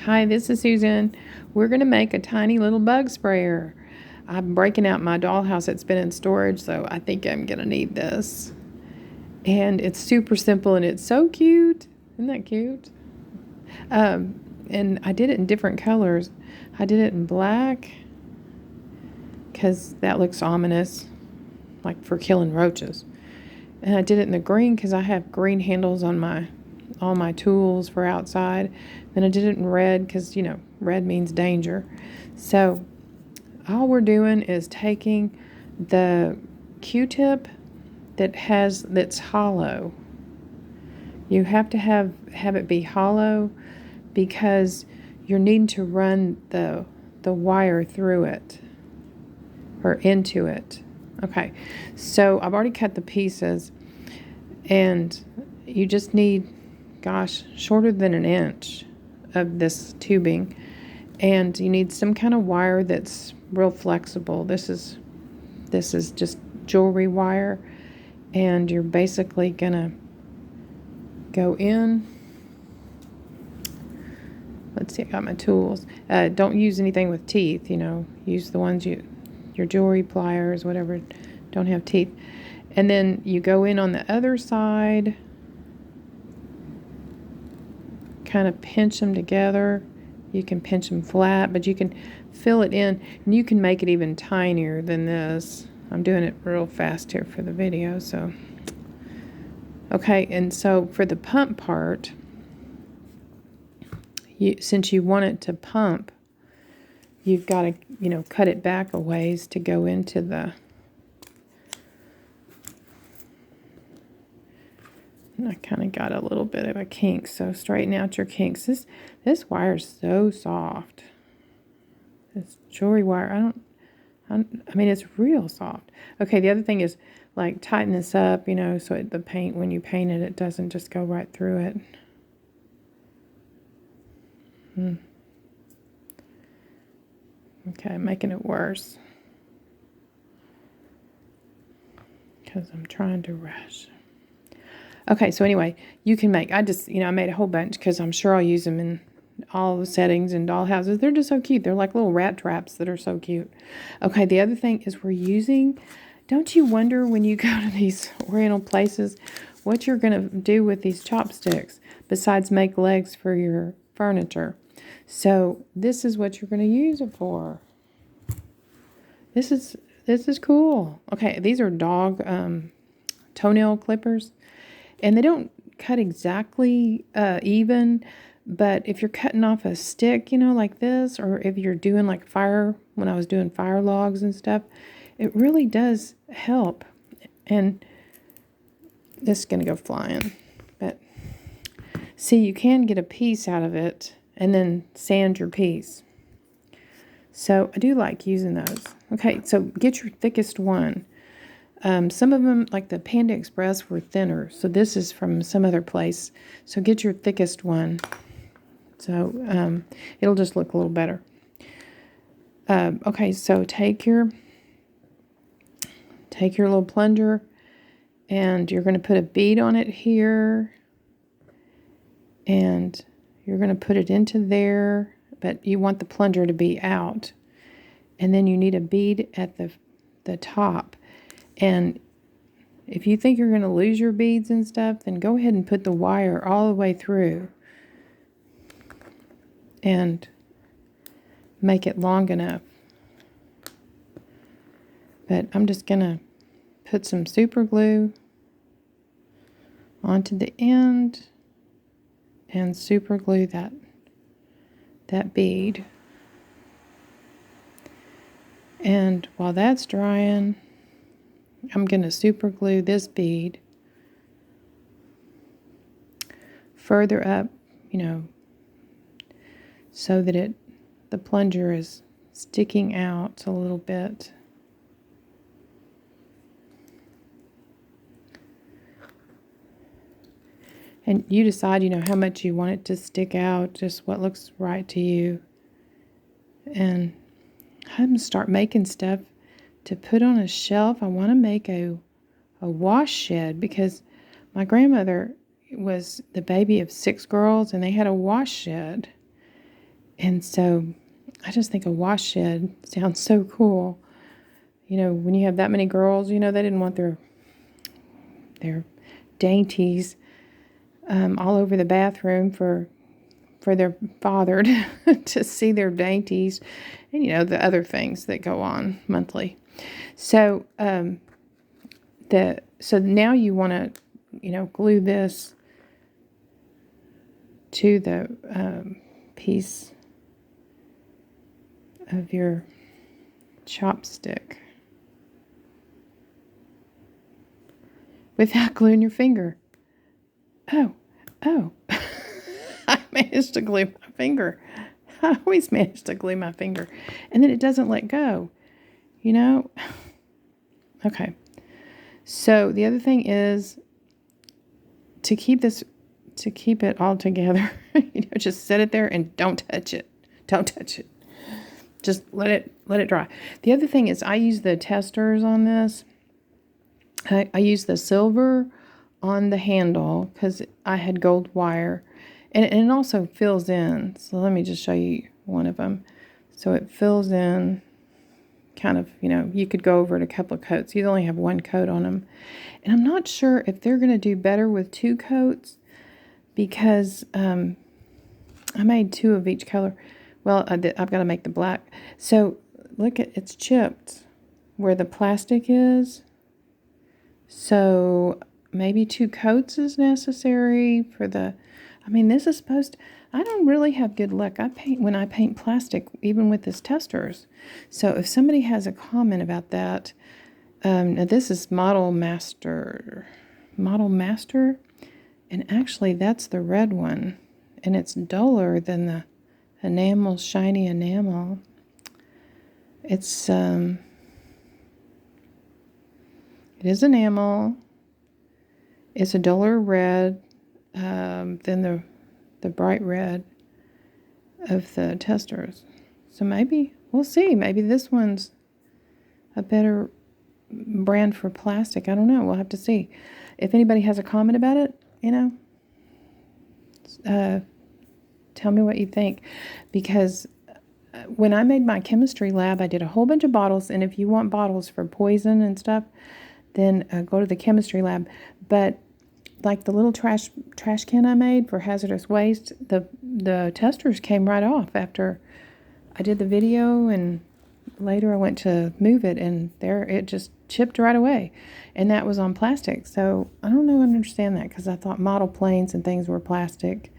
Hi, this is Susan. We're going to make a tiny little bug sprayer. I'm breaking out my dollhouse. It's been in storage, so I think I'm going to need this. And it's super simple and it's so cute. Isn't that cute? And I did it in different colors. I did it in black because that looks ominous, like for killing roaches. And I did it in the green because I have green handles on all my tools for outside. Then I did it in red because, red means danger. So all we're doing is taking the Q-tip that's hollow. You have to have it be hollow because you're needing to run the wire through it or into it. Okay, so I've already cut the pieces, and you just need, shorter than an inch of this tubing, and you need some kind of wire that's real flexible. This is just jewelry wire, and you're basically gonna go in. Let's see, I got my tools. Don't use anything with teeth, use the ones your jewelry pliers, whatever, don't have teeth. And then you go in on the other side, kind of pinch them together. You can pinch them flat, but you can fill it in, and you can make it even tinier than this. I'm doing it real fast here for the video, so. Okay, and so for the pump part, since you want it to pump, you've got to, cut it back a ways to go into the, I kind of got a little bit of a kink, so straighten out your kinks. This wire is so soft. This jewelry wire, I mean, it's real soft. Okay, the other thing is, like, tighten this up, so the paint, when you paint it, it doesn't just go right through it. Okay, making it worse because I'm trying to rush. Okay, so anyway, you can make, I made a whole bunch because I'm sure I'll use them in all the settings and dollhouses. They're just so cute. They're like little rat traps that are so cute. Okay, the other thing is we're using, don't you wonder when you go to these oriental places what you're going to do with these chopsticks besides make legs for your furniture? So this is what you're going to use it for. This is cool. Okay, these are dog toenail clippers, and they don't cut exactly even, but if you're cutting off a stick, like this, or if you're doing like when I was doing fire logs and stuff, it really does help. And this is going to go flying, but see, you can get a piece out of it and then sand your piece. So I do like using those. Okay, so get your thickest one. Some of them, like the Panda Express, were thinner. So this is from some other place. So get your thickest one. So it'll just look a little better. Okay, so take your little plunger, and you're going to put a bead on it here. And you're going to put it into there, but you want the plunger to be out. And then you need a bead at the top. And if you think you're going to lose your beads and stuff, then go ahead and put the wire all the way through and make it long enough. But I'm just going to put some super glue onto the end and super glue that bead. And while that's drying, I'm going to super glue this bead further up, so that the plunger is sticking out a little bit. And you decide, how much you want it to stick out, just what looks right to you. And I'm going to start making stuff to put on a shelf. I want to make a wash shed because my grandmother was the baby of 6 girls, and they had a wash shed. And so I just think a wash shed sounds so cool. You know, when you have that many girls, you know, they didn't want their dainties all over the bathroom for their father to see their dainties and, you know, the other things that go on monthly. So, so now you want to, you know, glue this to the piece of your chopstick without gluing your finger. Oh, I managed to glue my finger. I always manage to glue my finger. And then it doesn't let go, you know? Okay. So the other thing is to keep it all together, you know, just set it there and don't touch it. Don't touch it. Just let it dry. The other thing is I use the testers on this. I use the silver on the handle because I had gold wire. And it also fills in. So let me just show you one of them. So it fills in kind of, you know, you could go over it a couple of coats. You only have one coat on them. And I'm not sure if they're going to do better with 2 coats because I made 2 of each color. Well, I've got to make the black. So look at, it's chipped where the plastic is. So maybe 2 coats is necessary for the, I mean, this is supposed to, I don't really have good luck. When I paint plastic, even with this testers. So if somebody has a comment about that, now this is Model Master, and actually that's the red one, and it's duller than the enamel, shiny enamel. It's, it is enamel. It's a duller red than the bright red of the testers. So maybe, we'll see. Maybe this one's a better brand for plastic. I don't know. We'll have to see. If anybody has a comment about it, you know, tell me what you think. Because when I made my chemistry lab, I did a whole bunch of bottles. And if you want bottles for poison and stuff, then go to the chemistry lab. But like the little trash can I made for hazardous waste, the testers came right off after I did the video, and later I went to move it, and there it just chipped right away, and that was on plastic. So I don't know, I understand that, because I thought model planes and things were plastic,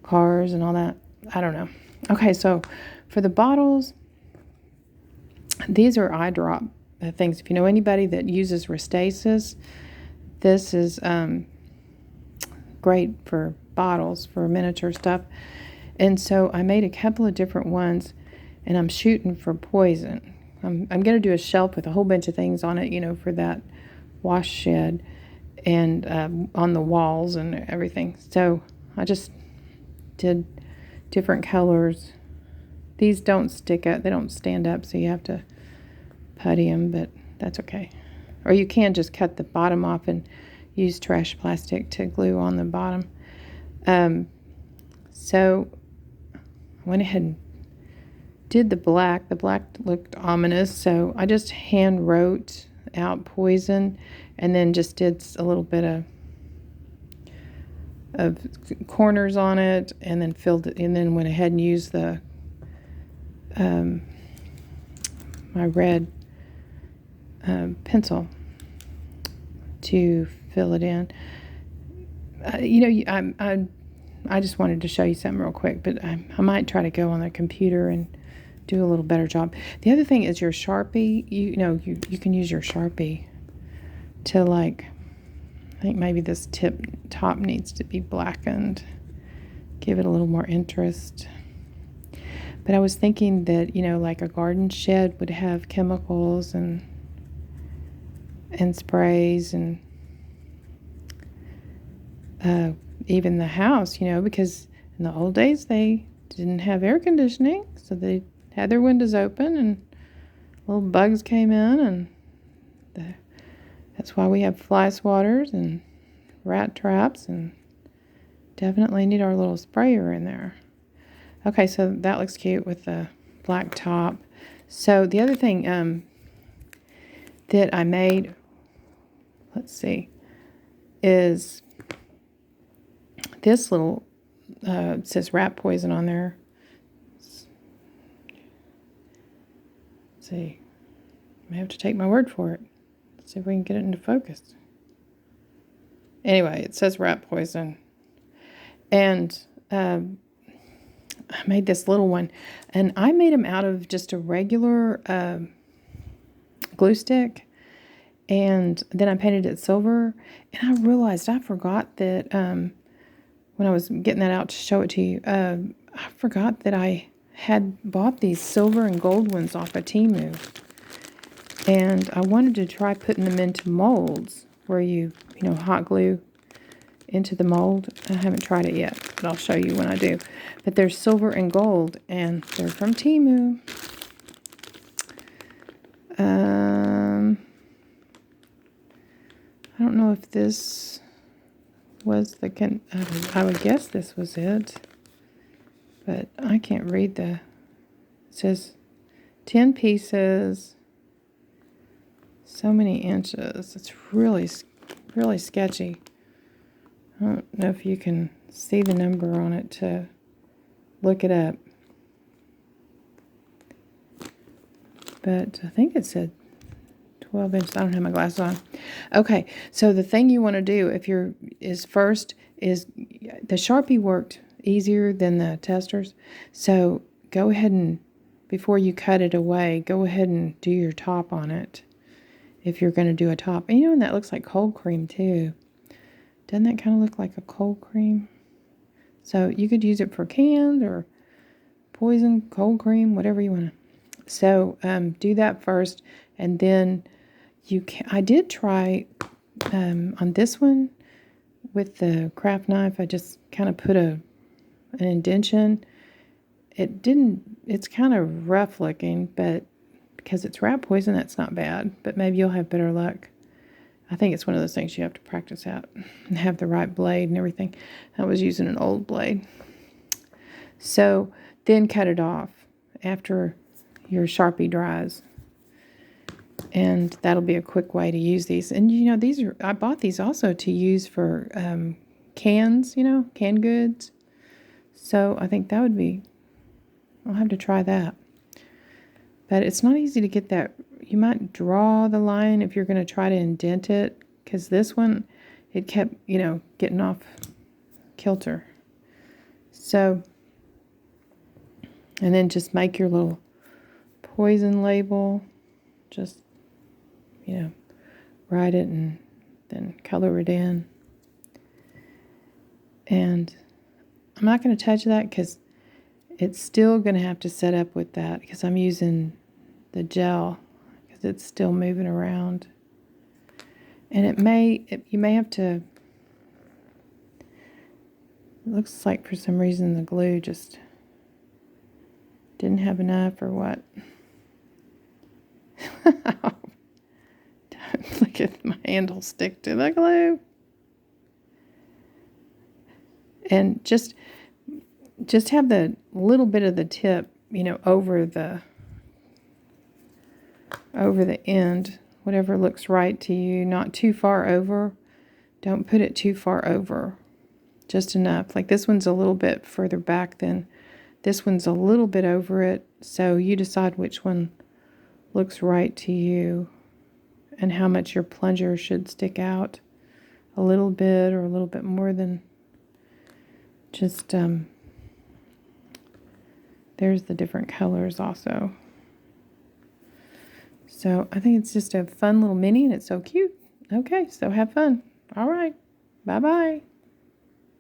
cars and all that. I don't know. Okay, so for the bottles, these are eye drop things. If you know anybody that uses Restasis, this is great for bottles, for miniature stuff. And so I made a couple of different ones, and I'm shooting for poison. I'm going to do a shelf with a whole bunch of things on it, you know, for that wash shed, and on the walls and everything. So I just did different colors. These don't stick up, they don't stand up, so you have to putty them, but that's okay. Or you can just cut the bottom off and use trash plastic to glue on the bottom. So I went ahead and did the black. The black looked ominous, so I just hand wrote out poison, and then just did a little bit of corners on it, and then filled it, and then went ahead and used the my red pencil to fill it in. You know, I just wanted to show you something real quick, but I might try to go on the computer and do a little better job. The other thing is your Sharpie. You know, you can use your Sharpie to, like, I think maybe this top needs to be blackened, give it a little more interest. But I was thinking that, you know, like a garden shed would have chemicals and sprays, and even the house, you know, because in the old days they didn't have air conditioning, so they had their windows open, and little bugs came in, and that's why we have fly swatters and rat traps, and definitely need our little sprayer in there. Okay, so that looks cute with the black top. So the other thing that I made, let's see, is this little, it says rat poison on there. Let's see. I may have to take my word for it. Let's see if we can get it into focus. Anyway, it says rat poison. And I made this little one. And I made them out of just a regular glue stick. And then I painted it silver. And I realized I forgot that when I was getting that out to show it to you, I forgot that I had bought these silver and gold ones off of Temu. And I wanted to try putting them into molds where you hot glue into the mold. I haven't tried it yet, but I'll show you when I do. But they're silver and gold, and they're from Temu. I don't know if this was the, I would guess this was it, but I can't read it says 10 pieces, so many inches. It's really, really sketchy. I don't know if you can see the number on it to look it up. But I think it said 12 inches. I don't have my glasses on. Okay, so the thing you want to do first is the Sharpie worked easier than the testers. So go ahead and, before you cut it away, go ahead and do your top on it. If you're going to do a top. And and that looks like cold cream too. Doesn't that kind of look like a cold cream? So you could use it for cans or poison, cold cream, whatever you want to. So do that first, and then I did try on this one with the craft knife. I just kind of put an indentation. It's kind of rough looking, but because it's rat poison, that's not bad. But maybe you'll have better luck. I think it's one of those things you have to practice out and have the right blade and everything. I was using an old blade. So then cut it off after your Sharpie dries. And that'll be a quick way to use these. And I bought these also to use for cans, canned goods. So I think that would be, I'll have to try that. But it's not easy to get that. You might draw the line if you're going to try to indent it, because this one, it kept, getting off kilter. So, and then just make your little poison label. Just, write it and then color it in. And I'm not going to touch that because it's still going to have to set up with that, because I'm using the gel because it's still moving around. And you may have to, it looks like for some reason the glue just didn't have enough or what. Don't look at my handle stick to the glue. And just have the little bit of the tip, over the end, whatever looks right to you, not too far over. Don't put it too far over, just enough. Like this one's a little bit further back than this one's a little bit over it. So you decide which one looks right to you and how much your plunger should stick out, a little bit or a little bit more than just, there's the different colors also. So I think it's just a fun little mini, and it's so cute. Okay, so have fun. All right. Bye-bye.